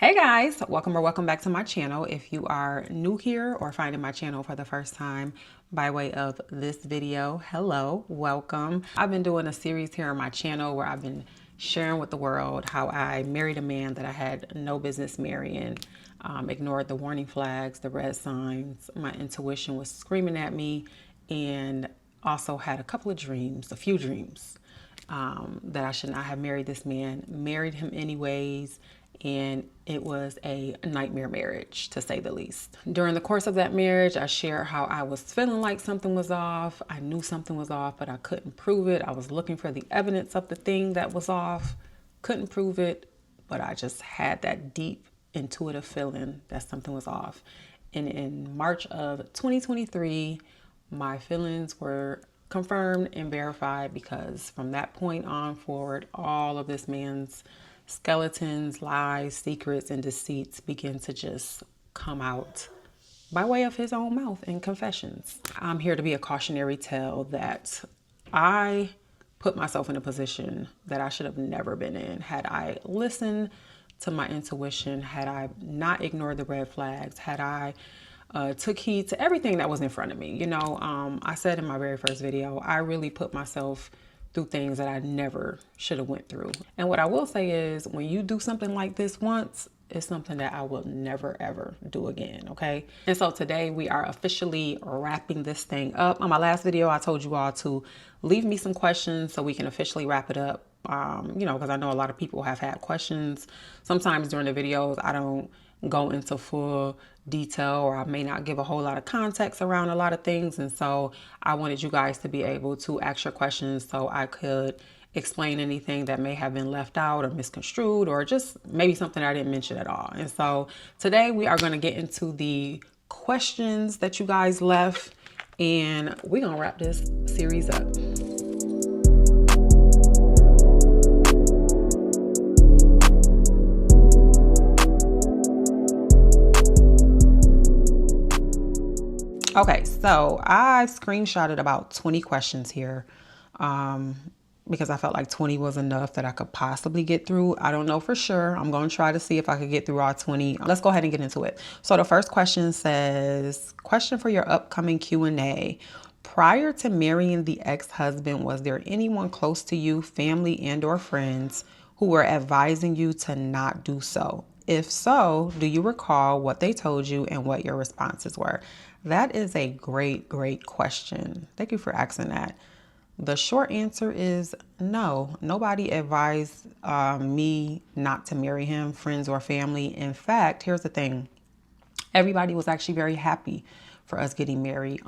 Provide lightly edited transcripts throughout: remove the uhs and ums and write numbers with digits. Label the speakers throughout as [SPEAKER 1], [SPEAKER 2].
[SPEAKER 1] Hey guys, welcome or welcome back to my channel. If you are new here or finding my channel for the first time by way of this video, hello, welcome. I've been doing a series here on my channel where I've been sharing with the world how I married a man that I had no business marrying, ignored the warning flags, the red signs. My intuition was screaming at me, and also had a couple of dreams, a few dreams, that I should not have married this man, married him anyways. And it was a nightmare marriage, to say the least. During the course of that marriage, I shared how I was feeling like something was off. I knew something was off, but I couldn't prove it. I was looking for the evidence of the thing that was off. Couldn't prove it, but I just had that deep intuitive feeling that something was off. And in March of 2023, my feelings were confirmed and verified, because from that point on forward, all of this man's skeletons, lies, secrets, and deceits begin to just come out by way of his own mouth in confessions. I'm here to be a cautionary tale that I put myself in a position that I should have never been in. Had I listened to my intuition, had I not ignored the red flags, had I took heed to everything that was in front of me. I said in my very first video, I really put myself through things that I never should have went through. And what I will say is, when you do something like this once, it's something that I will never ever do again, okay? And so today we are officially wrapping this thing up. On my last video, I told you all to leave me some questions so we can officially wrap it up. Because I know a lot of people have had questions. Sometimes during the videos, I don't go into full detail, or I may not give a whole lot of context around a lot of things. And so I wanted you guys to be able to ask your questions so I could explain anything that may have been left out or misconstrued, or just maybe something I didn't mention at all. And so today we are going to get into the questions that you guys left, and we're going to wrap this series up. Okay, so I've screenshotted about 20 questions here, because I felt like 20 was enough that I could possibly get through. I don't know for sure. I'm going to try to see if I could get through all 20. Let's go ahead and get into it. So the first question says, question for your upcoming Q&A. Prior to marrying the ex-husband, was there anyone close to you, family and or friends, who were advising you to not do so? If so, do you recall what they told you and what your responses were? That is a great question. Thank you for asking that. The short answer is no. Nobody advised me not to marry him, friends or family. In fact, here's the thing. Everybody was actually very happy for us getting married.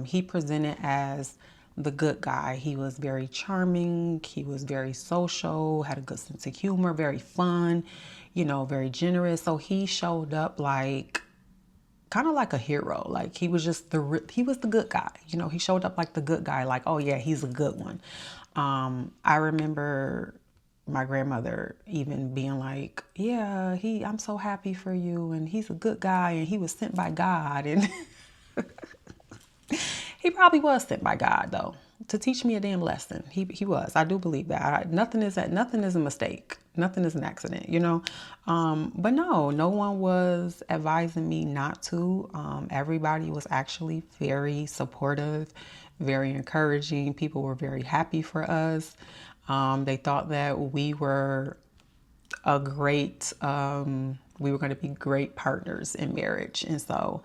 [SPEAKER 1] He presented as the good guy. He was very charming. He was very social, had a good sense of humor, very fun, very generous. So he showed up like kind of like a hero. Like he was the good guy. He showed up like the good guy, like, oh yeah, he's a good one. I remember my grandmother even being like, yeah, I'm so happy for you, and he's a good guy, and he was sent by God. And he probably was sent by God, though, to teach me a damn lesson. He was. I do believe that. Nothing is a mistake. Nothing is an accident, But no one was advising me not to. Everybody was actually very supportive, very encouraging. People were very happy for us. They thought that we were we were going to be great partners in marriage. And so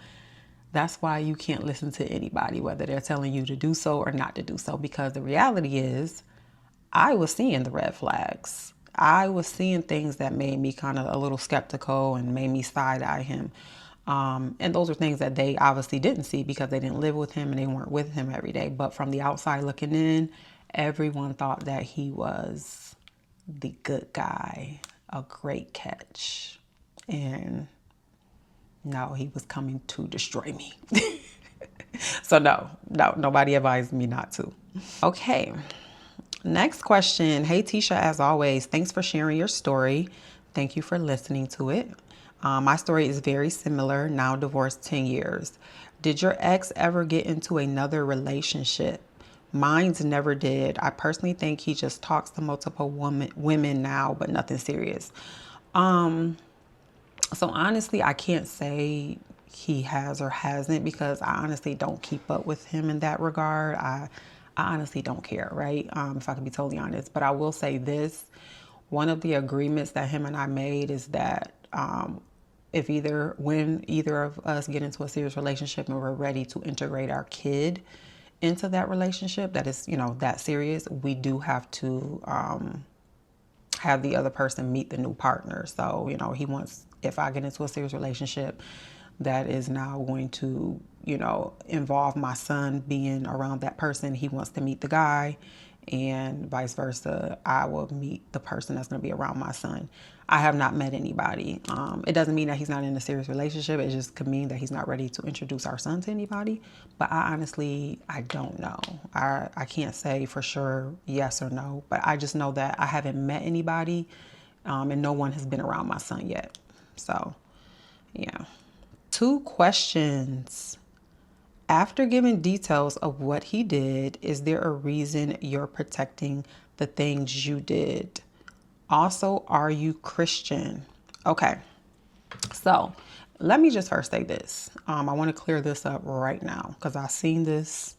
[SPEAKER 1] that's why you can't listen to anybody, whether they're telling you to do so or not to do so, because the reality is I was seeing the red flags. I was seeing things that made me kind of a little skeptical and made me side-eye him. And those are things that they obviously didn't see because they didn't live with him and they weren't with him every day. But from the outside looking in, everyone thought that he was the good guy, a great catch. And no, he was coming to destroy me. So no, nobody advised me not to. Okay. Next question. Hey, Tisha, as always, thanks for sharing your story. Thank you for listening to it. My story is very similar, now divorced 10 years. Did your ex ever get into another relationship? Mine's never did. I personally think he just talks to multiple women now, but nothing serious. So honestly, I can't say he has or hasn't, because I honestly don't keep up with him in that regard. I honestly don't care, right? If I can be totally honest. But I will say this: one of the agreements that him and I made is that if when either of us get into a serious relationship and we're ready to integrate our kid into that relationship that is, that serious, we do have to have the other person meet the new partner. So, he wants, if I get into a serious relationship that is now going to, involve my son being around that person, he wants to meet the guy, and vice versa. I will meet the person that's going to be around my son. I have not met anybody. It doesn't mean that he's not in a serious relationship. It just could mean that he's not ready to introduce our son to anybody. But I don't know. I can't say for sure yes or no, but I just know that I haven't met anybody, and no one has been around my son yet. So, yeah. 2 questions. After giving details of what he did, is there a reason you're protecting the things you did? Also, are you Christian? Okay, so let me just first say this. I want to clear this up right now because I've seen this.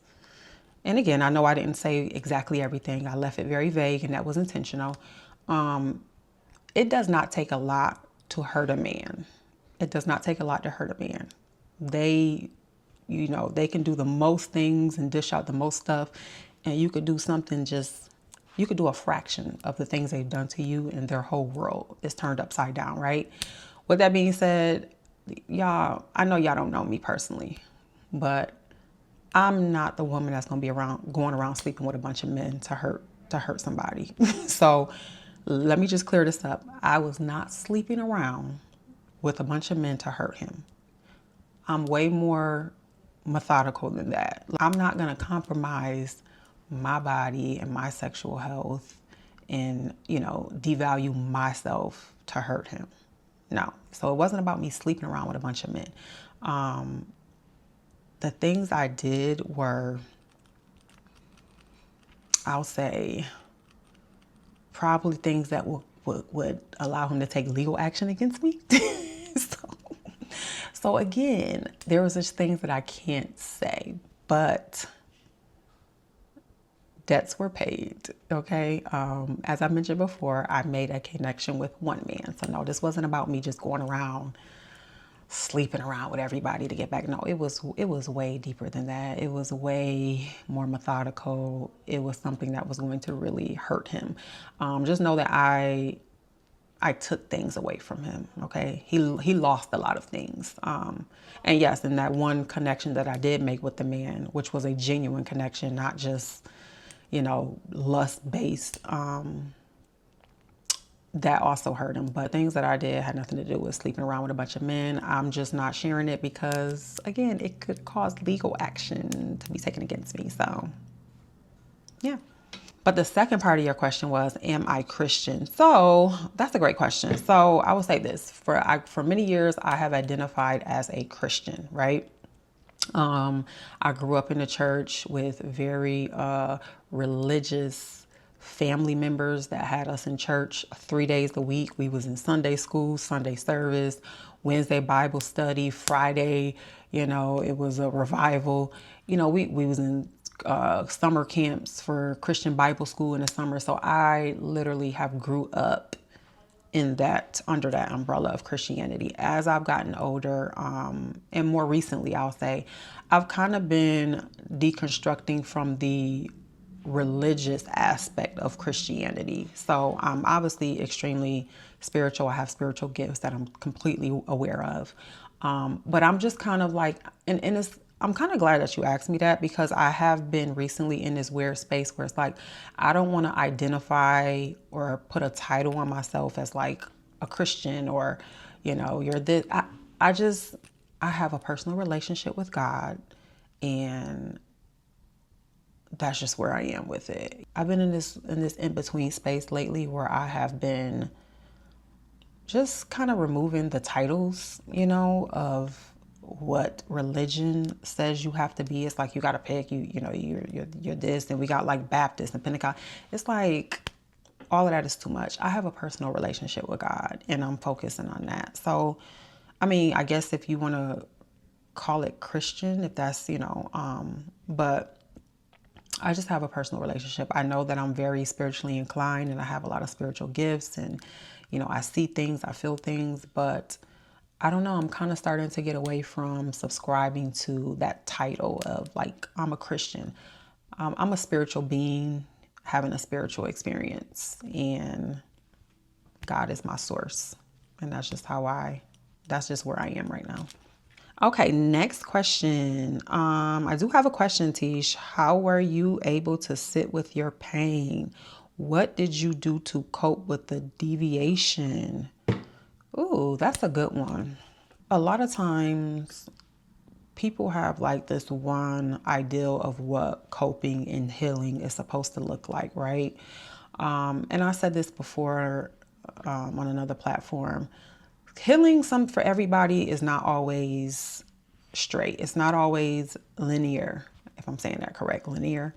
[SPEAKER 1] And again, I know I didn't say exactly everything. I left it very vague, and that was intentional. It does not take a lot to hurt a man. It does not take a lot to hurt a man. They they can do the most things and dish out the most stuff, and you could do something you could do a fraction of the things they've done to you, and their whole world is turned upside down, right? With that being said, y'all, I know y'all don't know me personally, but I'm not the woman that's going to be going around sleeping with a bunch of men to hurt somebody. So let me just clear this up. I was not sleeping around with a bunch of men to hurt him. I'm way more methodical than that. I'm not going to compromise my body and my sexual health and, devalue myself to hurt him. No. So it wasn't about me sleeping around with a bunch of men. The things I did were, I'll say, probably things that would allow him to take legal action against me. So again, there was just things that I can't say, but debts were paid, okay? As I mentioned before, I made a connection with one man. So no, this wasn't about me just going around sleeping around with everybody to get back. No, it was way deeper than that. It was way more methodical. It was something that was going to really hurt him. Just know that I took things away from him, okay? He lost a lot of things. And yes, in that one connection that I did make with the man, which was a genuine connection, not just, lust-based, that also hurt him. But things that I did had nothing to do with sleeping around with a bunch of men. I'm just not sharing it because, again, it could cause legal action to be taken against me. So, yeah. But the second part of your question was, am I Christian? So that's a great question. So I will say this, for many years, I have identified as a Christian, right? I grew up in the church with very religious family members that had us in church 3 days a week. We was in Sunday school, Sunday service, Wednesday Bible study, Friday, it was a revival. We was in summer camps for Christian Bible school in the summer. So I literally have grew up under that umbrella of Christianity. As I've gotten older, and more recently, I'll say, I've kind of been deconstructing from the religious aspect of Christianity. So I'm obviously extremely spiritual. I have spiritual gifts that I'm completely aware of. But I'm just kind of like, and I'm kind of glad that you asked me that, because I have been recently in this weird space where it's like, I don't want to identify or put a title on myself as like a Christian or, you're this. I have a personal relationship with God, and that's just where I am with it. I've been in this in-between space lately where I have been just kind of removing the titles, of what religion says you have to be. It's like you got to pick, you're this, and we got like Baptist and Pentecost. It's like, all of that is too much. I have a personal relationship with God and I'm focusing on that. So, I mean, I guess if you want to call it Christian, if that's, but I just have a personal relationship. I know that I'm very spiritually inclined and I have a lot of spiritual gifts and, I see things, I feel things, but I don't know. I'm kind of starting to get away from subscribing to that title of like, I'm a Christian. I'm a spiritual being having a spiritual experience, and God is my source. And that's just where I am right now. Okay, next question. I do have a question, Tish. How were you able to sit with your pain? What did you do to cope with the deviation? Ooh, that's a good one. A lot of times people have like this one ideal of what coping and healing is supposed to look like, right? And I said this before on another platform. Healing for everybody is not always straight. It's not always linear, if I'm saying that correct. Linear.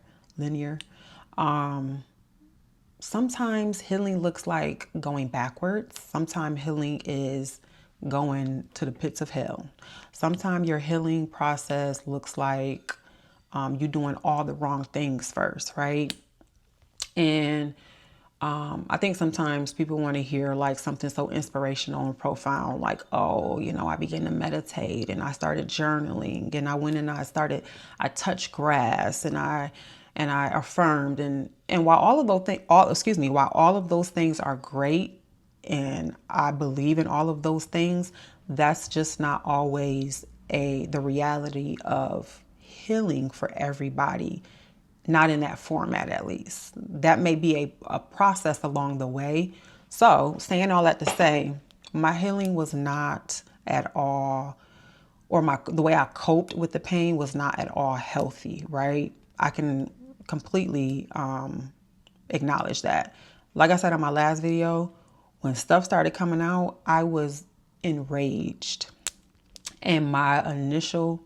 [SPEAKER 1] Sometimes healing looks like going backwards. Sometimes healing is going to the pits of hell. Sometimes your healing process looks like you doing all the wrong things first, right? And I think sometimes people want to hear like something so inspirational and profound, like, oh, I began to meditate and I started journaling and I went and I touched grass and I affirmed and while all of those things, while all of those things are great and I believe in all of those things, that's just not always the reality of healing for everybody. Not in that format, at least. That may be a process along the way. So, saying all that to say, my healing was not at all, or the way I coped with the pain was not at all healthy, right? I can completely acknowledge that. Like I said on my last video, when stuff started coming out, I was enraged. And my initial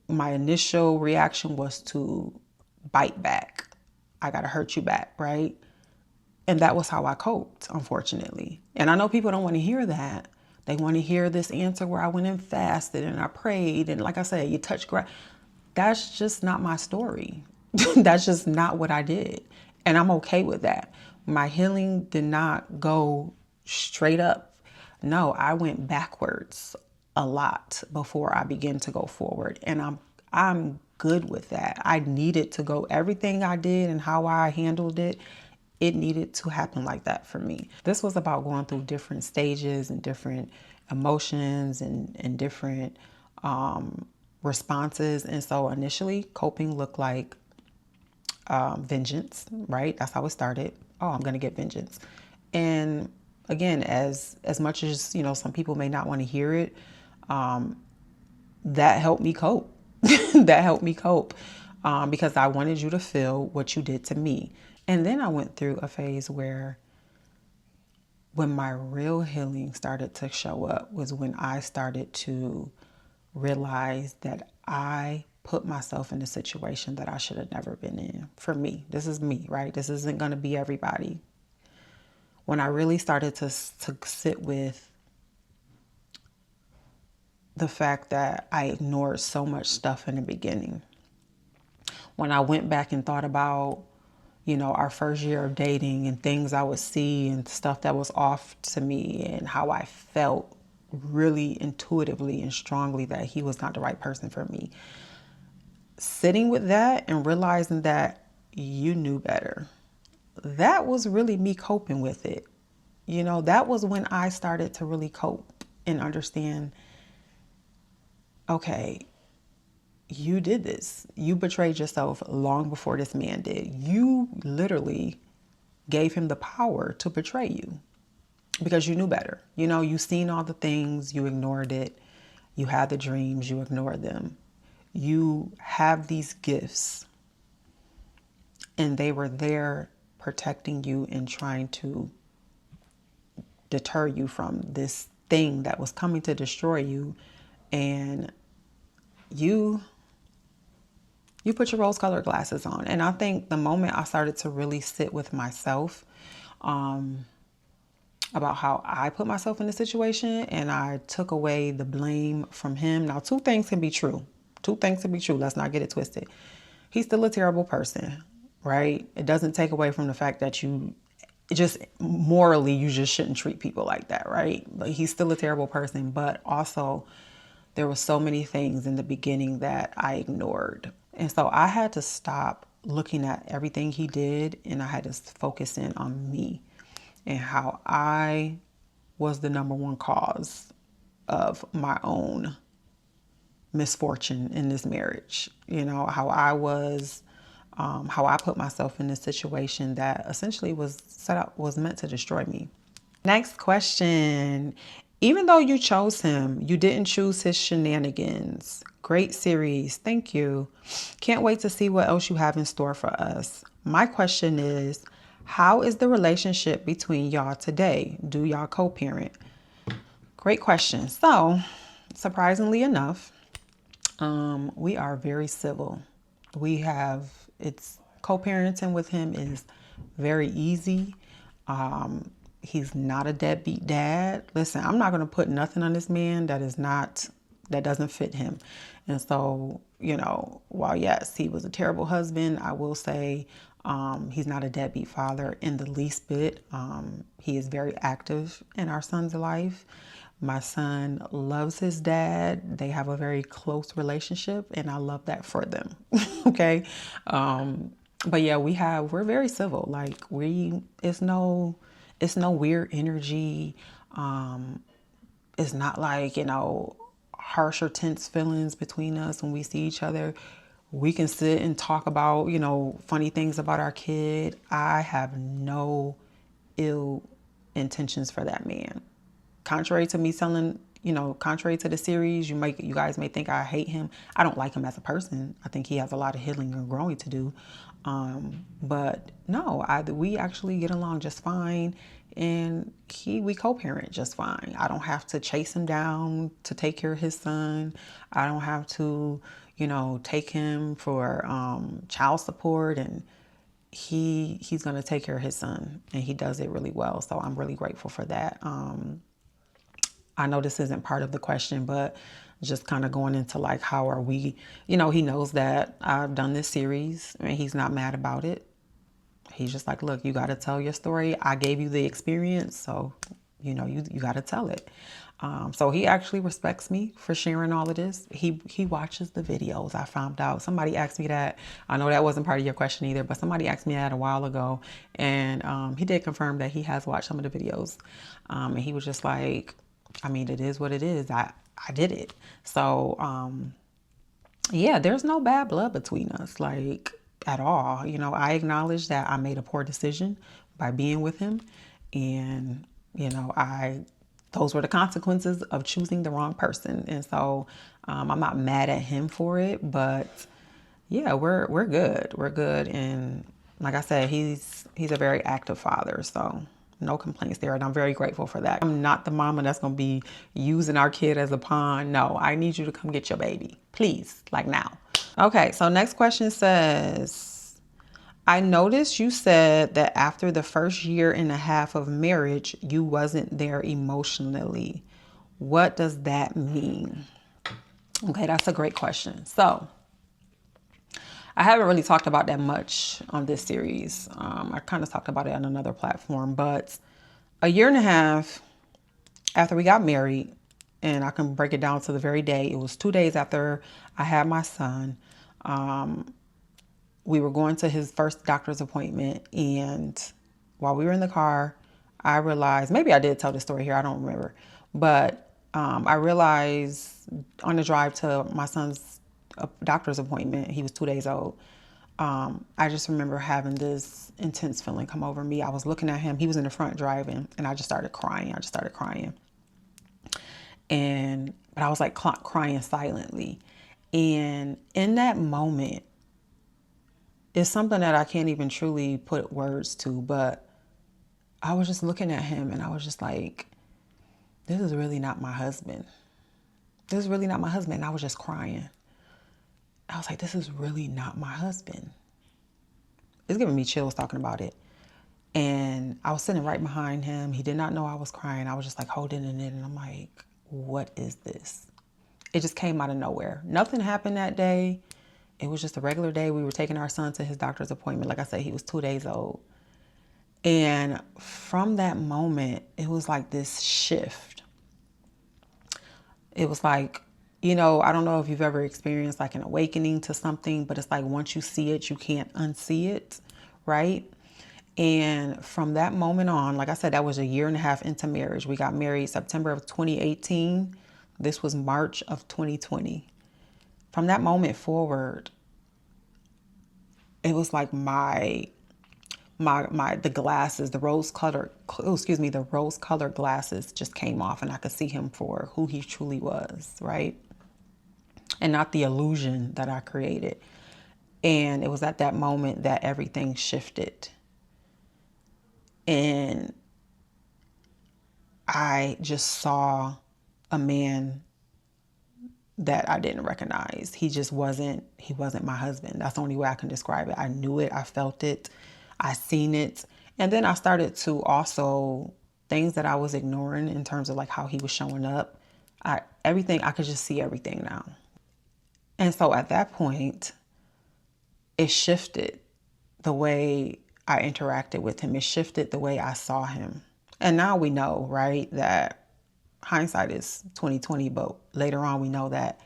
[SPEAKER 1] reaction was to bite back. I got to hurt you back, right? And that was how I coped, unfortunately. And I know people don't want to hear that. They want to hear this answer where I went and fasted and I prayed. And like I said, you touch grass. That's just not my story. That's just not what I did. And I'm okay with that. My healing did not go straight up. No, I went backwards a lot before I began to go forward. And I'm good with that. I needed to go, everything I did and how I handled it, it needed to happen like that for me. This was about going through different stages and different emotions and different responses. And so initially coping looked like vengeance, right? That's how it started. Oh, I'm going to get vengeance. And again, as much as, some people may not want to hear it, that helped me cope. That helped me cope because I wanted you to feel what you did to me. And then I went through a phase where when my real healing started to show up was when I started to realize that I put myself in a situation that I should have never been in. For me, this is me, right? This isn't going to be everybody. When I really started to sit with the fact that I ignored so much stuff in the beginning. When I went back and thought about, our first year of dating and things I would see and stuff that was off to me and how I felt really intuitively and strongly that he was not the right person for me. Sitting with that and realizing that you knew better. That was really me coping with it. That was when I started to really cope and understand, okay, you did this. You betrayed yourself long before this man did. You literally gave him the power to betray you because you knew better. You seen all the things, you ignored it. You had the dreams, you ignored them. You have these gifts and they were there protecting you and trying to deter you from this thing that was coming to destroy you. And you put your rose-colored glasses on. And I think the moment I started to really sit with myself, about how I put myself in the situation and I took away the blame from him. Now, two things can be true. Two things can be true. Let's not get it twisted. He's still a terrible person, right? It doesn't take away from the fact that just morally, you just shouldn't treat people like that, right? But he's still a terrible person. But also, there were so many things in the beginning that I ignored. And so I had to stop looking at everything he did and I had to focus in on me and how I was the number one cause of my own misfortune in this marriage. You know, how I was, how I put myself in this situation that essentially was set up, was meant to destroy me. Next question. Even though you chose him, you didn't choose his shenanigans. Great series. Thank you. Can't wait to see what else you have in store for us. My question is, how is the relationship between y'all today? Do y'all co-parent? Great question. So, surprisingly enough, we are very civil. It's co-parenting with him is very easy. He's not a deadbeat dad. Listen, I'm not going to put nothing on this man that doesn't fit him. And so, you know, while yes, he was a terrible husband, I will say he's not a deadbeat father in the least bit. He is very active in our son's life. My son loves his dad. They have a very close relationship, and I love that for them. Okay. But yeah, we're very civil. Like it's no weird energy. It's not like, you know, harsh or tense feelings between us when we see each other. We can sit and talk about, you know, funny things about our kid. I have no ill intentions for that man. Contrary to me telling, you know, contrary to the series, you guys may think I hate him. I don't like him as a person. I think he has a lot of healing and growing to do. But no, we actually get along just fine, and we co-parent just fine. I don't have to chase him down to take care of his son. I don't have to, you know, take him for child support, and he's going to take care of his son, and he does it really well. So I'm really grateful for that. I know this isn't part of the question, but just kind of going into like, how are we, you know, he knows that I've done this series and he's not mad about it. He's just like, look, you got to tell your story. I gave you the experience. So, you know, you got to tell it. So he actually respects me for sharing all of this. He watches the videos. I found out. Somebody asked me that. I know that wasn't part of your question either, but somebody asked me that a while ago. And he did confirm that he has watched some of the videos. And he was just like, I mean, it is what it is. I did it. So, yeah, there's no bad blood between us, like at all. You know, I acknowledge that I made a poor decision by being with him. And, you know, those were the consequences of choosing the wrong person. And so, I'm not mad at him for it, but yeah, we're good. We're good. And like I said, he's a very active father. So no complaints there. And I'm very grateful for that. I'm not the mama that's going to be using our kid as a pawn. No, I need you to come get your baby. Please, like now. Okay, so next question says, I noticed you said that after the first year and a half of marriage, you wasn't there emotionally. What does that mean? Okay, that's a great question. So I haven't really talked about that much on this series. I kind of talked about it on another platform, but a year and a half after we got married, and I can break it down to the very day, it was 2 days after I had my son. We were going to his first doctor's appointment, and while we were in the car, I realized, maybe I did tell the story here, I don't remember, but I realized on the drive to my son's doctor's appointment, he was 2 days old, I just remember having this intense feeling come over me. I was looking at him, he was in the front driving, and I just started crying. But I was like crying silently. And in that moment, it's something that I can't even truly put words to, but I was just looking at him and I was just like, this is really not my husband. This is really not my husband. And I was just crying. I was like, this is really not my husband. It's giving me chills talking about it. And I was sitting right behind him. He did not know I was crying. I was just like holding it in, and I'm like, what is this? It just came out of nowhere. Nothing happened that day. It was just a regular day. We were taking our son to his doctor's appointment. Like I said, he was 2 days old. And from that moment, it was like this shift. It was like, I don't know if you've ever experienced like an awakening to something, but it's like once you see it, you can't unsee it, right? And from that moment on, like I said, that was a year and a half into marriage. We got married September of 2018. This was March of 2020. From that moment forward, it was like the glasses, the rose colored glasses just came off, and I could see him for who he truly was, right? And not the illusion that I created. And it was at that moment that everything shifted. And I just saw a man that I didn't recognize. He wasn't my husband. That's the only way I can describe it. I knew it, I felt it, I seen it. And then I started to also, things that I was ignoring in terms of like how he was showing up, I could just see everything now. And so at that point, it shifted the way I interacted with him. It shifted the way I saw him. And now we know, right, that hindsight is 2020, but later on we know that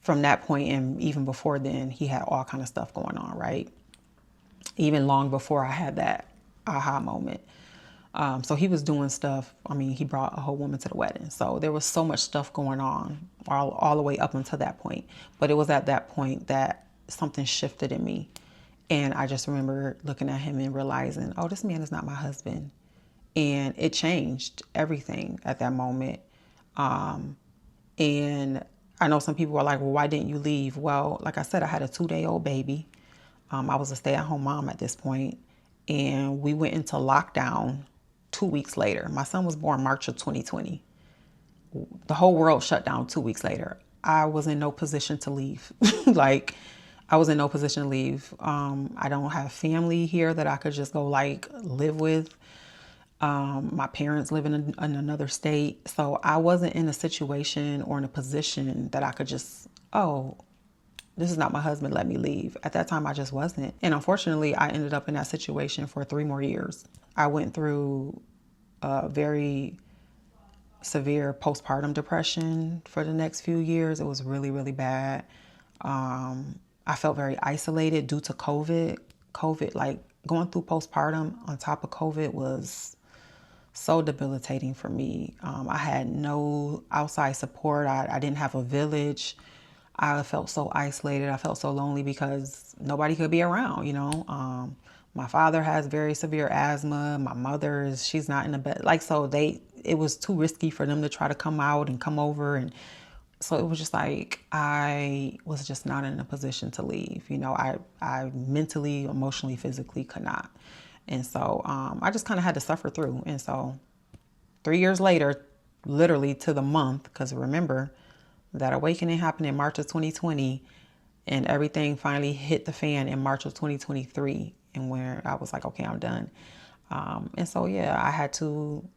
[SPEAKER 1] from that point and even before then, he had all kind of stuff going on, right? Even long before I had that aha moment. So he was doing stuff. I mean, he brought a whole woman to the wedding. So there was so much stuff going on all the way up until that point. But it was at that point that something shifted in me. And I just remember looking at him and realizing, oh, this man is not my husband. And it changed everything at that moment. And I know some people are like, well, why didn't you leave? Well, like I said, I had a 2-day-old baby. I was a stay-at-home mom at this point, and we went into lockdown 2 weeks later. My son was born March of 2020. The whole world shut down 2 weeks later. I was in no position to leave. I was in no position to leave. I don't have family here that I could just go live with. My parents live in another state. So I wasn't in a situation or in a position that I could just, oh, this is not my husband, let me leave. At that time, I just wasn't. And unfortunately, I ended up in that situation for 3 more years. I went through a very severe postpartum depression for the next few years. It was really, really bad. I felt very isolated due to COVID. Like going through postpartum on top of COVID was so debilitating for me. I had no outside support. I didn't have a village. I felt so isolated. I felt so lonely because nobody could be around, My father has very severe asthma. My mother she's not in the bed. It was too risky for them to try to come out and come over. And so it was just like, I was just not in a position to leave. I mentally, emotionally, physically could not. And so I just kind of had to suffer through. And so 3 years later, literally to the month, because remember, that awakening happened in March of 2020, and everything finally hit the fan in March of 2023, and where I was like, okay, I'm done. And so, yeah, I had to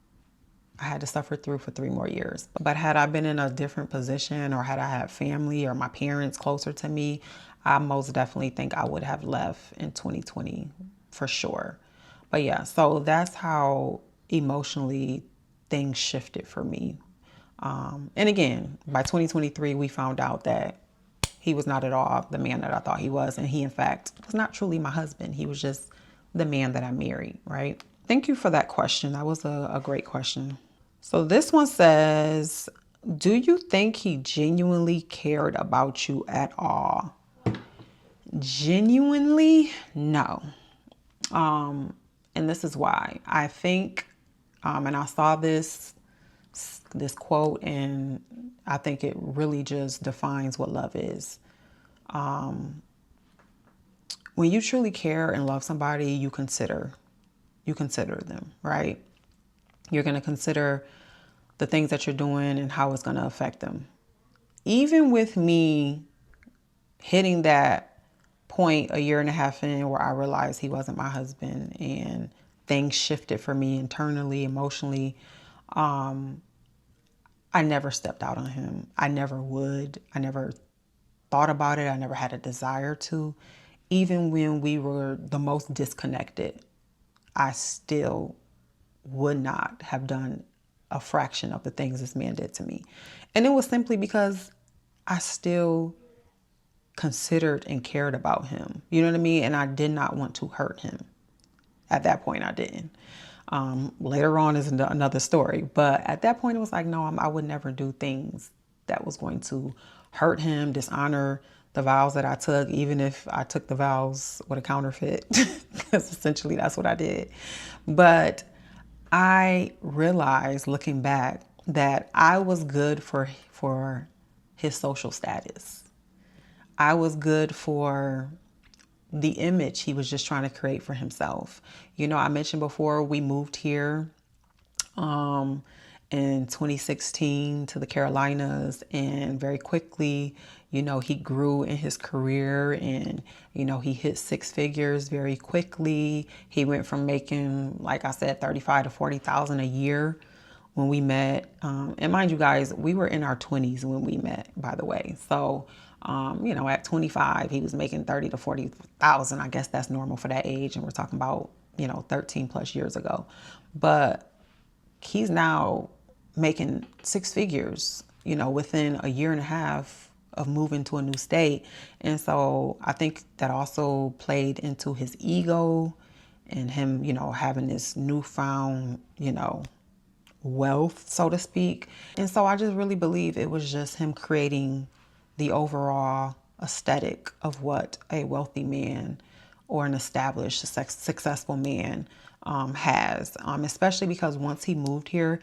[SPEAKER 1] suffer through for 3 more years. But had I been in a different position, or had I had family or my parents closer to me, I most definitely think I would have left in 2020 for sure. But yeah, so that's how emotionally things shifted for me. And again, by 2023, we found out that he was not at all the man that I thought he was. And he, in fact, was not truly my husband. He was just the man that I married, right? Thank you for that question. That was a great question. So this one says, do you think he genuinely cared about you at all? Genuinely? No. And this is why. I think, and I saw this quote, and I think it really just defines what love is. When you truly care and love somebody, you consider them, right? You're going to consider the things that you're doing and how it's going to affect them. Even with me hitting that point a year and a half in where I realized he wasn't my husband, and things shifted for me internally, emotionally, I never stepped out on him. I never would. I never thought about it. I never had a desire to. Even when we were the most disconnected, I still would not have done a fraction of the things this man did to me. And it was simply because I still considered and cared about him. You know what I mean? And I did not want to hurt him. At that point, I didn't. Later on is another story. But at that point, it was like, no, I would never do things that was going to hurt him, dishonor the vows that I took, even if I took the vows with a counterfeit, because essentially that's what I did. But I realized looking back that I was good for his social status. I was good for the image he was just trying to create for himself. You know, I mentioned before we moved here in 2016 to the Carolinas, and very quickly, you know, he grew in his career, and, you know, he hit six figures very quickly. He went from making, like I said, 35 to 40,000 a year when we met. And mind you guys, we were in our 20s when we met, by the way. So, you know, at 25, he was making 30 to 40,000. I guess that's normal for that age. And we're talking about, you know, 13 plus years ago. But he's now making six figures, you know, within a year and a half of moving to a new state. And so I think that also played into his ego and him, you know, having this newfound, you know, wealth, so to speak. And so I just really believe it was just him creating the overall aesthetic of what a wealthy man or an established successful man has, especially because once he moved here,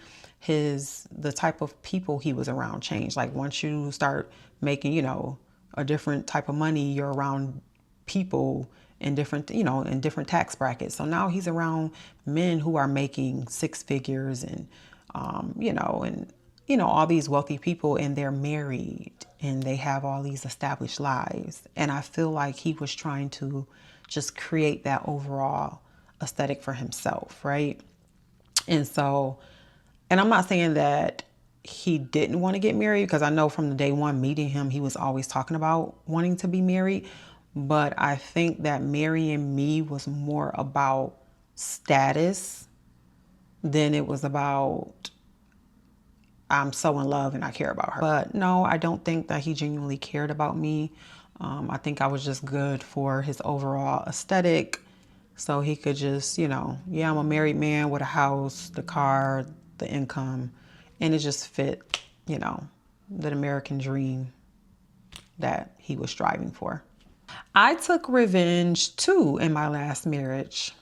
[SPEAKER 1] the type of people he was around changed. Like once you start making, you know, a different type of money, you're around people in different, you know, in different tax brackets. So now he's around men who are making six figures and, you know, all these wealthy people, and they're married and they have all these established lives. And I feel like he was trying to just create that overall aesthetic for himself, right? And so, and I'm not saying that he didn't want to get married, because I know from the day one meeting him, he was always talking about wanting to be married. But I think that marrying me was more about status than it was about I'm so in love and I care about her. But no, I don't think that he genuinely cared about me. I think I was just good for his overall aesthetic. So he could just, you know, yeah, I'm a married man with a house, the car, the income, and it just fit, you know, the American dream that he was striving for. I took revenge too in my last marriage.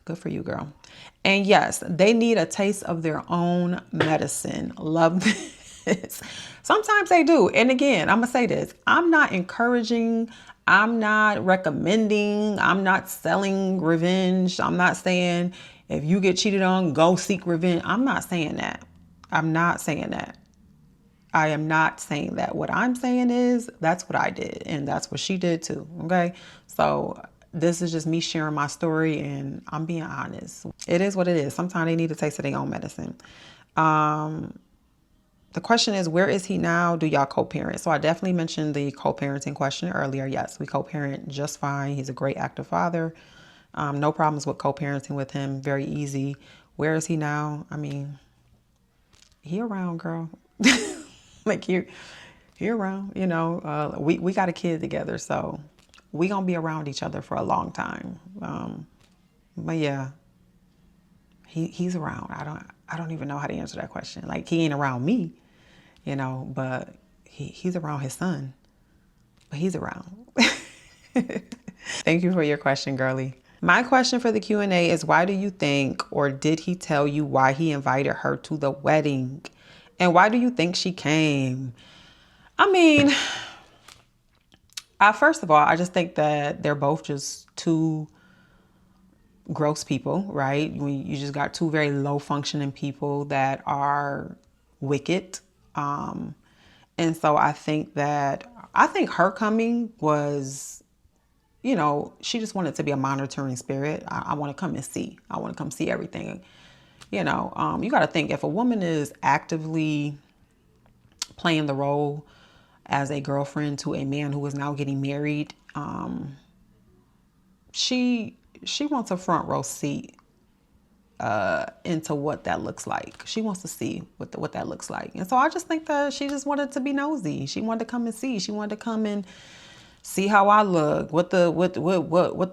[SPEAKER 1] Good for you, girl. And yes, they need a taste of their own medicine. Love this. Sometimes they do. And again, I'm going to say this. I'm not encouraging. I'm not recommending. I'm not selling revenge. I'm not saying if you get cheated on, go seek revenge. I'm not saying that. I'm not saying that. I am not saying that. What I'm saying is that's what I did, and that's what she did too. Okay. So this is just me sharing my story, and I'm being honest. It is what it is. Sometimes they need a taste of their own medicine. The question is, where is he now? Do y'all co-parent? So I definitely mentioned the co-parenting question earlier. Yes, we co-parent just fine. He's a great active father. No problems with co-parenting with him. Very easy. Where is he now? I mean, he around, girl. Like he around, you know. We got a kid together, so we gonna be around each other for a long time. But yeah, he's around. I don't even know how to answer that question. Like he ain't around me, you know, but he's around his son. But he's around. Thank you for your question, girly. My question for the Q&A is, why do you think, or did he tell you why he invited her to the wedding? And why do you think she came? I mean, first of all, I just think that they're both just two gross people, right? You just got two very low functioning people that are wicked. And so I think her coming was, you know, she just wanted to be a monitoring spirit. I want to come and see. I want to come see everything. You know, you got to think, if a woman is actively playing the role as a girlfriend to a man who is now getting married, she wants a front row seat into what that looks like. She wants to see what that looks like. And so I just think that she just wanted to be nosy. She wanted to come and see. She wanted to come and see how I look, what the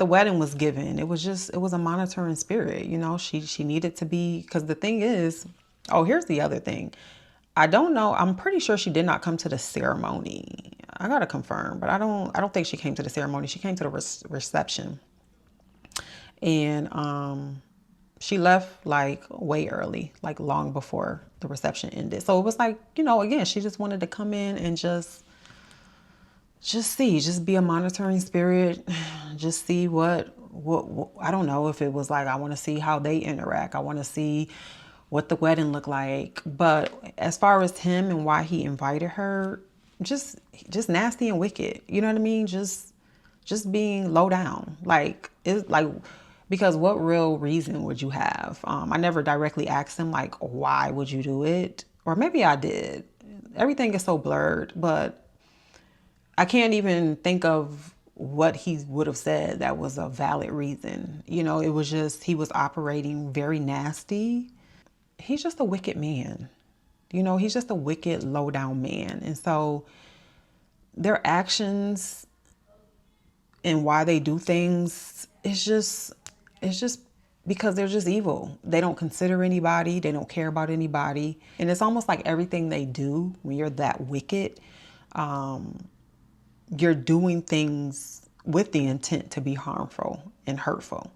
[SPEAKER 1] wedding was given. It was a monitoring spirit, you know. She needed to be, because the thing is, oh, here's the other thing. I don't know. I'm pretty sure she did not come to the ceremony. I gotta confirm, but I don't think she came to the ceremony. She came to the reception, and she left like way early, like long before the reception ended. So it was like, you know, again, she just wanted to come in and just be a monitoring spirit, just see what I don't know if it was like, I want to see how they interact. I want to see what the wedding looked like. But as far as him and why he invited her, just nasty and wicked. You know what I mean? Just being low down. Like, it's like, because what real reason would you have? I never directly asked him, like, why would you do it? Or maybe I did. Everything is so blurred, but I can't even think of what he would have said that was a valid reason. You know, it was just, he was operating very nasty. He's just a wicked man. You know, he's just a wicked, low down man. And so their actions and why they do things, it's just because they're just evil. They don't consider anybody. They don't care about anybody. And it's almost like everything they do, when you're that wicked, you're doing things with the intent to be harmful and hurtful,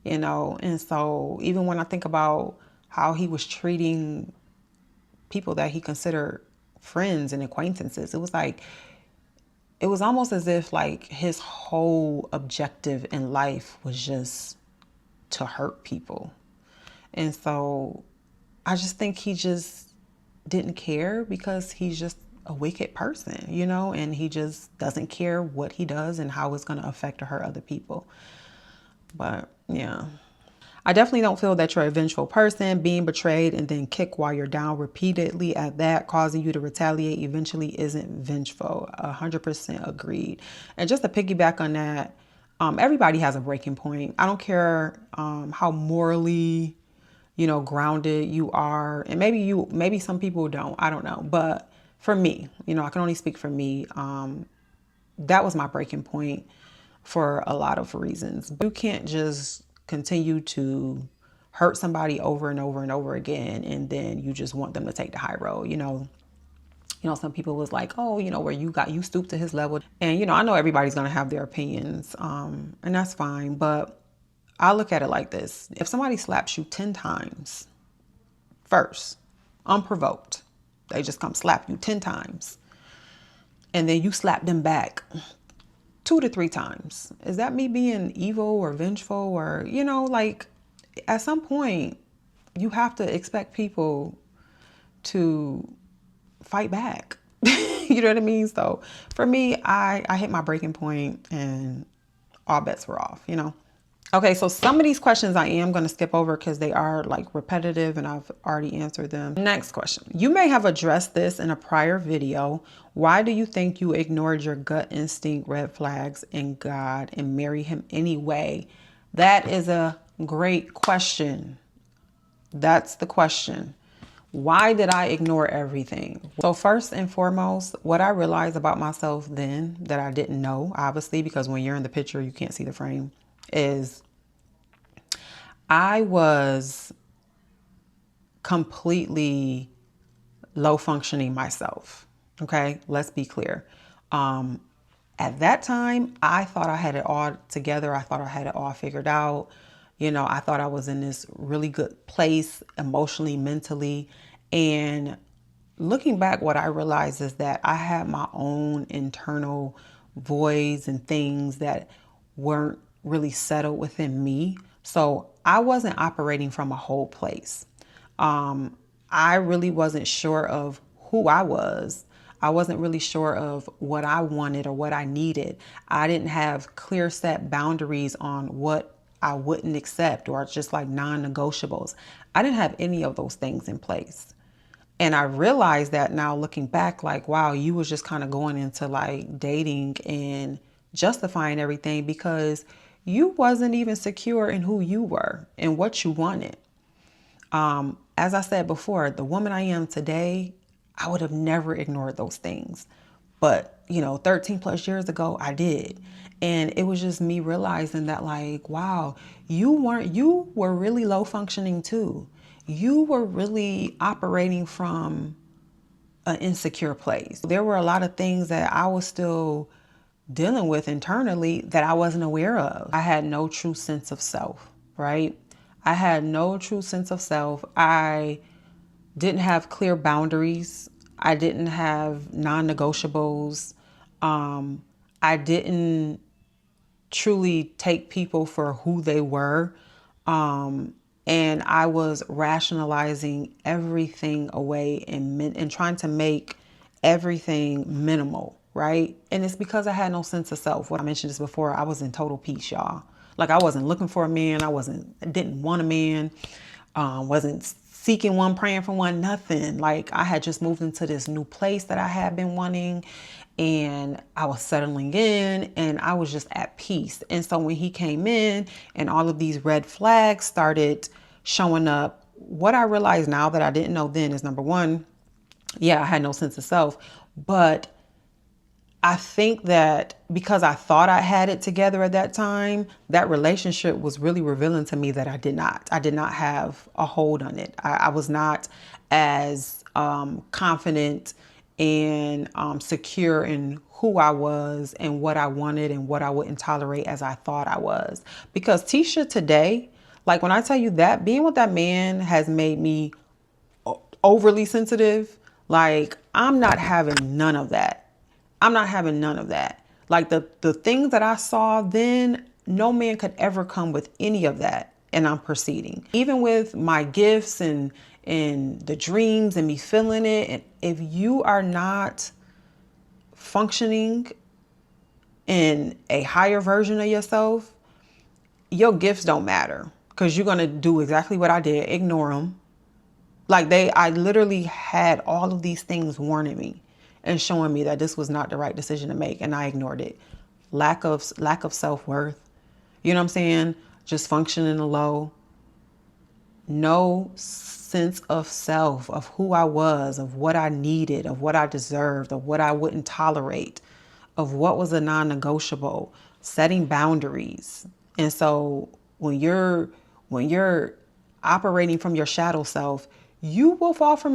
[SPEAKER 1] you know? And so even when I think about how he was treating people that he considered friends and acquaintances, it was like, it was almost as if like his whole objective in life was just to hurt people. And so I just think he just didn't care, because he's just a wicked person, you know, and he just doesn't care what he does and how it's going to affect or hurt other people. But yeah, I definitely don't feel that you're a vengeful person. Being betrayed and then kicked while you're down repeatedly at that, causing you to retaliate eventually, isn't vengeful. 100% agreed. And just to piggyback on that, everybody has a breaking point. I don't care how morally, you know, grounded you are. And maybe some people don't. I don't know. But for me, you know, I can only speak for me. That was my breaking point for a lot of reasons. But you can't just continue to hurt somebody over and over and over again, and then you just want them to take the high road. You know, some people was like, oh, you know, where you stoop to his level. And, you know, I know everybody's going to have their opinions, and that's fine. But I look at it like this. If somebody slaps you 10 times first, unprovoked, they just come slap you 10 times, and then you slap them back 2 to 3 times. Is that me being evil or vengeful? Or, you know, like, at some point you have to expect people to fight back. You know what I mean? So for me, I hit my breaking point and all bets were off, you know? Okay, so some of these questions I am going to skip over because they are like repetitive and I've already answered them. Next question. You may have addressed this in a prior video. Why do you think you ignored your gut instinct, red flags, and God and marry him anyway? That is a great question. That's the question. Why did I ignore everything? So first and foremost, what I realized about myself then that I didn't know, obviously, because when you're in the picture, you can't see the frame, is I was completely low functioning myself. Okay, let's be clear. At that time, I thought I had it all together. I thought I had it all figured out. You know, I thought I was in this really good place emotionally, mentally. And looking back, what I realized is that I had my own internal voids and things that weren't really settled within me. So I wasn't operating from a whole place. I really wasn't sure of who I was. I wasn't really sure of what I wanted or what I needed. I didn't have clear set boundaries on what I wouldn't accept, or just like non-negotiables. I didn't have any of those things in place. And I realized that now looking back, like, wow, you was just kind of going into like dating and justifying everything because you wasn't even secure in who you were and what you wanted. As I said before, the woman I am today, I would have never ignored those things. But, 13 plus years ago, I did. And it was just me realizing that, like, wow, you were really low functioning too. You were really operating from an insecure place. There were a lot of things that I was still dealing with internally that I wasn't aware of. I had no true sense of self, right? I had no true sense of self. I didn't have clear boundaries. I didn't have non-negotiables. I didn't truly take people for who they were. And I was rationalizing everything away and trying to make everything minimal, right? And it's because I had no sense of self. What I mentioned this before, I was in total peace, y'all. Like I wasn't looking for a man. Didn't want a man. Wasn't seeking one, praying for one, nothing. Like I had just moved into this new place that I had been wanting, and I was settling in and I was just at peace. And so when he came in and all of these red flags started showing up, what I realized now that I didn't know then is, number one, yeah, I had no sense of self, but I think that because I thought I had it together at that time, that relationship was really revealing to me that I did not. I did not have a hold on it. I was not as confident and secure in who I was and what I wanted and what I wouldn't tolerate as I thought I was. Because Tisha today, like when I tell you that being with that man has made me overly sensitive, like I'm not having none of that. I'm not having none of that. Like the things that I saw then, no man could ever come with any of that. And I'm proceeding. Even with my gifts and the dreams and me feeling it. And if you are not functioning in a higher version of yourself, your gifts don't matter. Because you're going to do exactly what I did. Ignore them. Like I literally had all of these things warning me and showing me that this was not the right decision to make. And I ignored it. Lack of self-worth. You know what I'm saying? Just functioning low. No sense of self, of who I was, of what I needed, of what I deserved, of what I wouldn't tolerate, of what was a non-negotiable, setting boundaries. And so when you're operating from your shadow self, you will fall for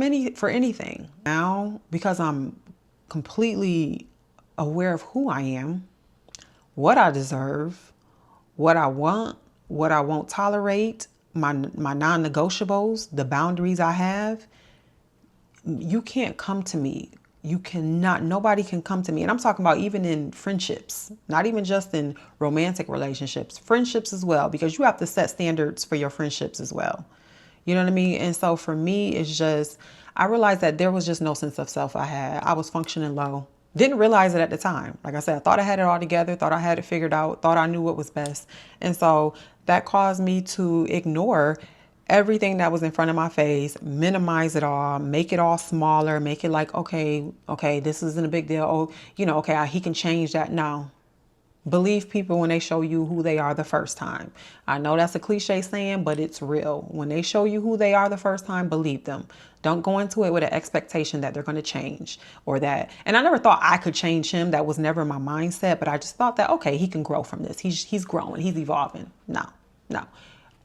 [SPEAKER 1] anything. Now, because I'm completely aware of who I am, what I deserve, what I want, what I won't tolerate, my non-negotiables, the boundaries I have, you can't come to me. You cannot, nobody can come to me. And I'm talking about even in friendships, not even just in romantic relationships, friendships as well, because you have to set standards for your friendships as well. You know what I mean? And so for me, it's just, I realized that there was just no sense of self I had. I was functioning low. Didn't realize it at the time. Like I said, I thought I had it all together, thought I had it figured out, thought I knew what was best. And so that caused me to ignore everything that was in front of my face, minimize it all, make it all smaller, make it like, okay, this isn't a big deal. Oh, okay, he can change that. No. Believe people when they show you who they are the first time. I know that's a cliche saying, but it's real. When they show you who they are the first time, believe them. Don't go into it with an expectation that they're going to change or that. And I never thought I could change him. That was never my mindset. But I just thought that, okay, he can grow from this. He's growing. He's evolving. No.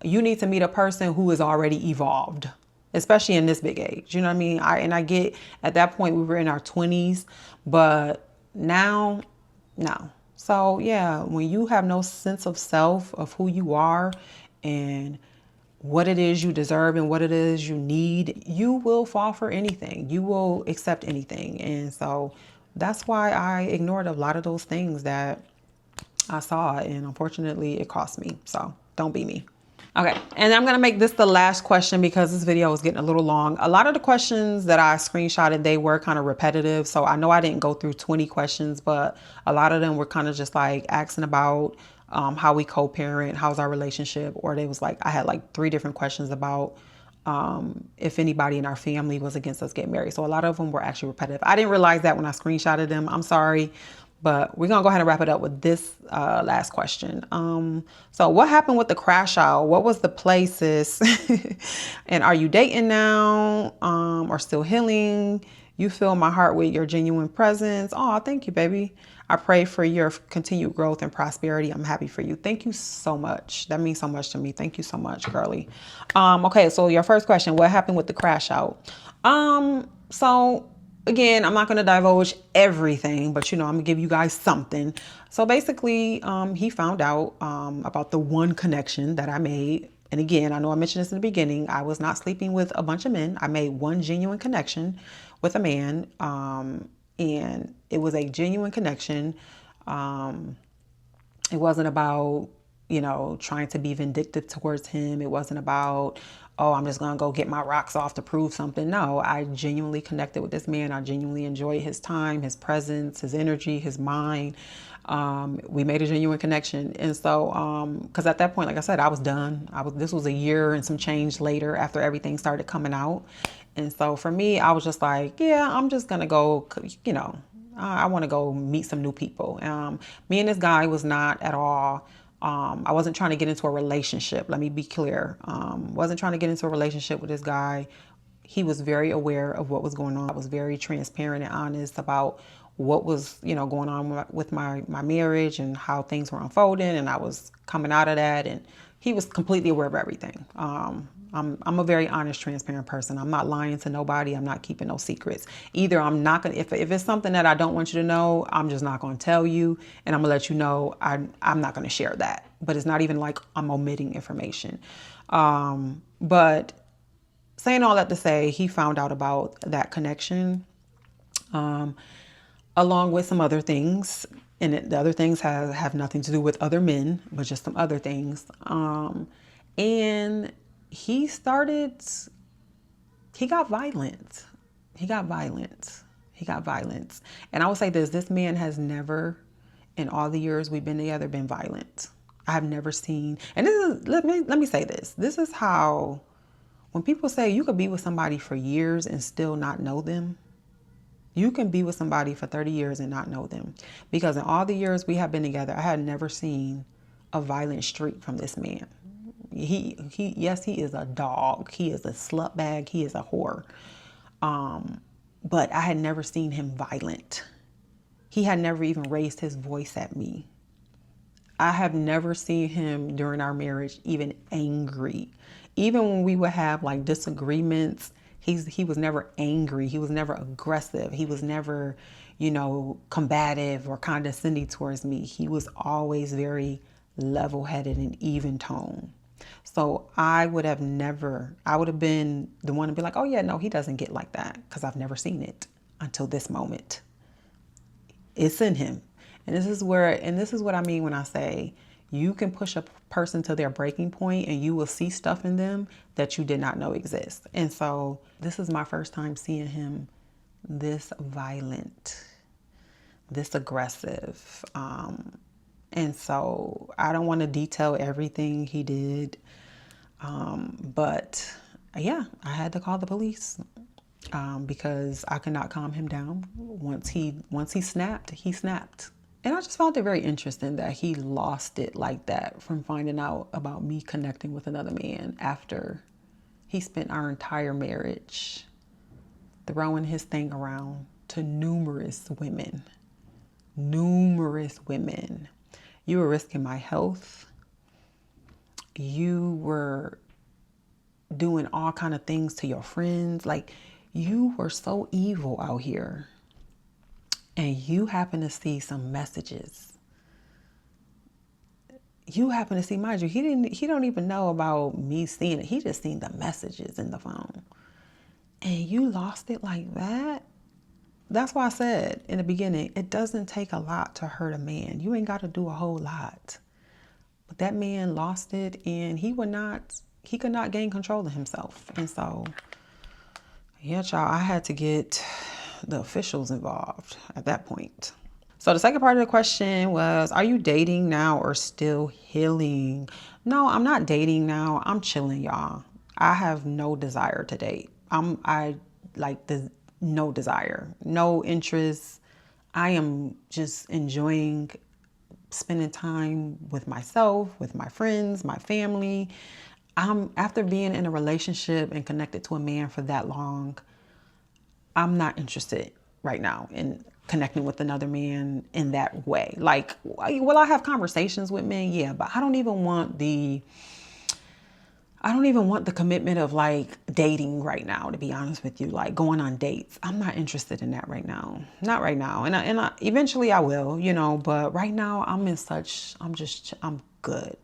[SPEAKER 1] You need to meet a person who is already evolved, especially in this big age. You know what I mean? I get at that point we were in our 20s, but now, no. So yeah, when you have no sense of self, of who you are and what it is you deserve and what it is you need, you will fall for anything. You will accept anything. And so that's why I ignored a lot of those things that I saw. And unfortunately, it cost me. So don't be me. Okay, and I'm gonna make this the last question because this video is getting a little long. A lot of the questions that I screenshotted, they were kind of repetitive. So I know I didn't go through 20 questions, but a lot of them were kind of just like asking about how we co-parent, how's our relationship, or they was like, I had like 3 different questions about if anybody in our family was against us getting married. So a lot of them were actually repetitive. I didn't realize that when I screenshotted them. I'm sorry. But we're going to go ahead and wrap it up with this last question. So what happened with the crash out? What was the places? And are you dating now or still healing? You fill my heart with your genuine presence. Oh, thank you, baby. I pray for your continued growth and prosperity. I'm happy for you. Thank you so much. That means so much to me. Thank you so much, girly. Okay, so your first question, what happened with the crash out? So again, I'm not going to divulge everything, but I'm going to give you guys something. So basically, he found out about the one connection that I made. And again, I know I mentioned this in the beginning. I was not sleeping with a bunch of men. I made one genuine connection with a man. And it was a genuine connection. It wasn't about, trying to be vindictive towards him. It wasn't about, oh, I'm just going to go get my rocks off to prove something. No, I genuinely connected with this man. I genuinely enjoyed his time, his presence, his energy, his mind. We made a genuine connection. And so, because at that point, like I said, I was done. This was a year and some change later after everything started coming out. And so for me, I was just like, yeah, I'm just going to go, I want to go meet some new people. Me and this guy was not at all, I wasn't trying to get into a relationship. Let me be clear. Wasn't trying to get into a relationship with this guy. He was very aware of what was going on. I was very transparent and honest about what was, going on with my marriage and how things were unfolding. And I was coming out of that, and he was completely aware of everything. I'm a very honest, transparent person. I'm not lying to nobody. I'm not keeping no secrets. Either I'm not going to, if it's something that I don't want you to know, I'm just not going to tell you. And I'm going to let you know I'm not going to share that. But it's not even like I'm omitting information. But saying all that to say, he found out about that connection, along with some other things. And the other things have nothing to do with other men, but just some other things. And he got violent. He got violent. And I will say this man has never, in all the years we've been together, been violent. I have never seen, and let me say this. This is how, when people say you could be with somebody for years and still not know them, you can be with somebody for 30 years and not know them. Because in all the years we have been together, I had never seen a violent streak from this man. Yes, he is a dog. He is a slut bag. He is a whore. But I had never seen him violent. He had never even raised his voice at me. I have never seen him during our marriage even angry. Even when we would have like disagreements, he was never angry. He was never aggressive. He was never, combative or condescending towards me. He was always very level-headed and even tone. So I would have been the one to be like, oh yeah, no, he doesn't get like that, because I've never seen it until this moment. It's in him. And this is what I mean when I say you can push a person to their breaking point and you will see stuff in them that you did not know exist. And so this is my first time seeing him this violent, this aggressive. And so I don't want to detail everything he did. But yeah, I had to call the police, because I could not calm him down. Once he snapped, he snapped. And I just found it very interesting that he lost it like that from finding out about me connecting with another man after he spent our entire marriage throwing his thing around to numerous women. You were risking my health. You were doing all kind of things to your friends. Like, you were so evil out here. And you happen to see some messages. You happen to see, mind you, he don't even know about me seeing it. He just seen the messages in the phone. And you lost it like that? That's why I said in the beginning, it doesn't take a lot to hurt a man. You ain't got to do a whole lot. that man lost it, and he could not gain control of himself. And so, yeah, y'all, I had to get the officials involved at that point. So the second part of the question was, are you dating now or still healing? No, I'm not dating now. I'm chilling, y'all. I have no desire to date. I like the no desire, no interest. I am just enjoying spending time with myself, with my friends, my family. After being in a relationship and connected to a man for that long, I'm not interested right now in connecting with another man in that way. Like, will I have conversations with men? Yeah, but I don't even want the commitment of like dating right now, to be honest with you, like going on dates. I'm not interested in that right now. Not right now. And eventually I will, but right now I'm good.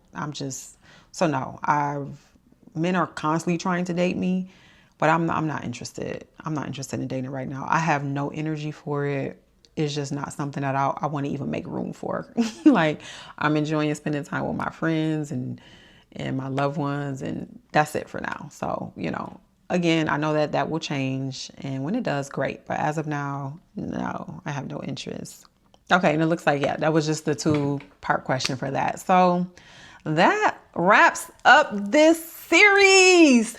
[SPEAKER 1] Men are constantly trying to date me, but I'm not interested. I'm not interested in dating right now. I have no energy for it. It's just not something that I want to even make room for. Like, I'm enjoying spending time with my friends and my loved ones, and that's it for now. So, again, I know that will change, and when it does, great. But as of now, no, I have no interest. Okay, and it looks like, yeah, that was just the 2-part question for that. So that wraps up this series.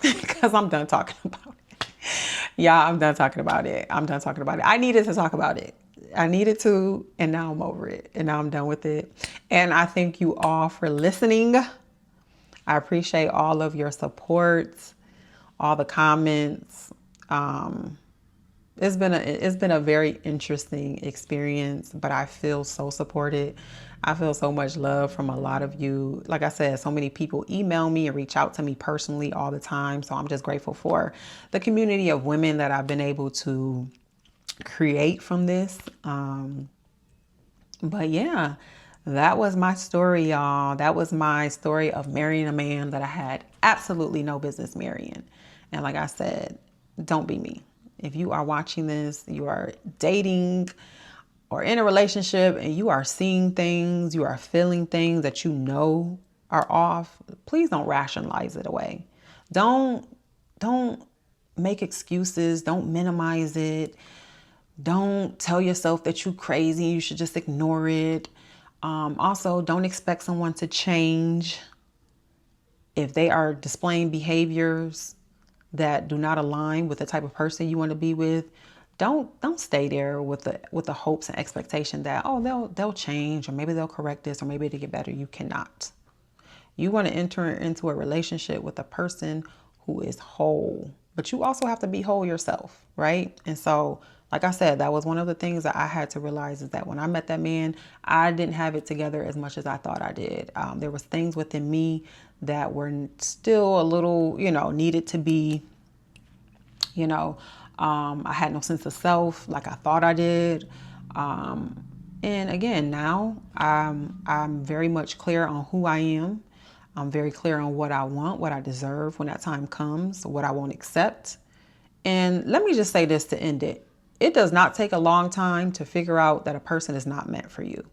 [SPEAKER 1] Because I'm done talking about it. Yeah, I'm done talking about it. I needed to talk about it. I needed to, and now I'm over it. And now I'm done with it. And I thank you all for listening. I appreciate all of your support, all the comments. It's been a very interesting experience, but I feel so supported. I feel so much love from a lot of you. Like I said, so many people email me and reach out to me personally all the time. So I'm just grateful for the community of women that I've been able to create from this. But yeah, that was my story, y'all. That was my story of marrying a man that I had absolutely no business marrying. And like I said, don't be me. If you are watching this, you are dating or in a relationship and you are seeing things, you are feeling things that you know are off, please don't rationalize it away. Don't make excuses. Don't minimize it. Don't tell yourself that you're crazy. You should just ignore it. Also, don't expect someone to change if they are displaying behaviors that do not align with the type of person you want to be with. Don't stay there with the hopes and expectation that, oh, they'll change, or maybe they'll correct this, or maybe it'll get better. You cannot. You want to enter into a relationship with a person who is whole, but you also have to be whole yourself, right? And so, like I said, that was one of the things that I had to realize, is that when I met that man, I didn't have it together as much as I thought I did. There was things within me that were still a little, needed to be, I had no sense of self like I thought I did. And again, now I'm very much clear on who I am. I'm very clear on what I want, what I deserve when that time comes, what I won't accept. And let me just say this to end it. It does not take a long time to figure out that a person is not meant for you.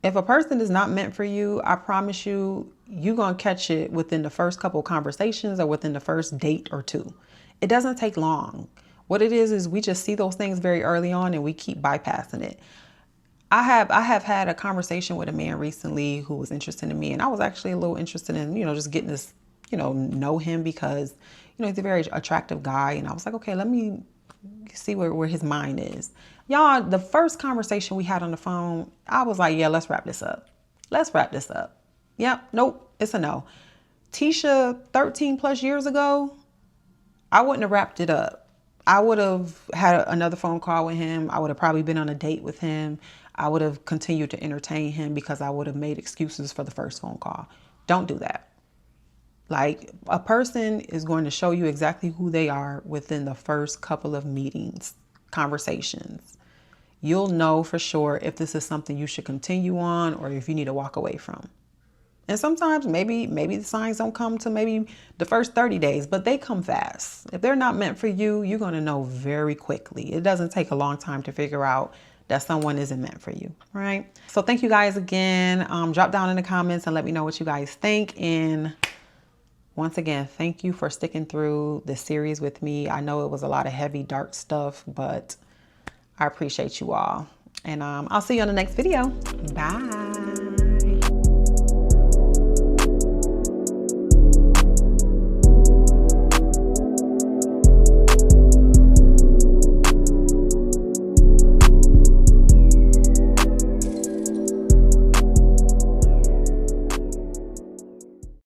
[SPEAKER 1] If a person is not meant for you, I promise you, you're going to catch it within the first couple of conversations or within the first date or 2. It doesn't take long. What it is we just see those things very early on and we keep bypassing it. I have had a conversation with a man recently who was interested in me, and I was actually a little interested in, just getting this, know him, because, he's a very attractive guy. And I was like, okay, let me see where his mind is. Y'all, the first conversation we had on the phone, I was like, yeah, let's wrap this up. Yep. Nope. It's a no. Tisha, 13 plus years ago, I wouldn't have wrapped it up. I would have had another phone call with him. I would have probably been on a date with him. I would have continued to entertain him because I would have made excuses for the first phone call. Don't do that. Like, a person is going to show you exactly who they are within the first couple of meetings, conversations. You'll know for sure if this is something you should continue on or if you need to walk away from. And sometimes maybe the signs don't come to maybe the first 30 days, but they come fast. If they're not meant for you, you're going to know very quickly. It doesn't take a long time to figure out that someone isn't meant for you, right? So thank you guys again. Drop down in the comments and let me know what you guys think. And once again, thank you for sticking through this series with me. I know it was a lot of heavy, dark stuff, but I appreciate you all. And I'll see you on the next video. Bye.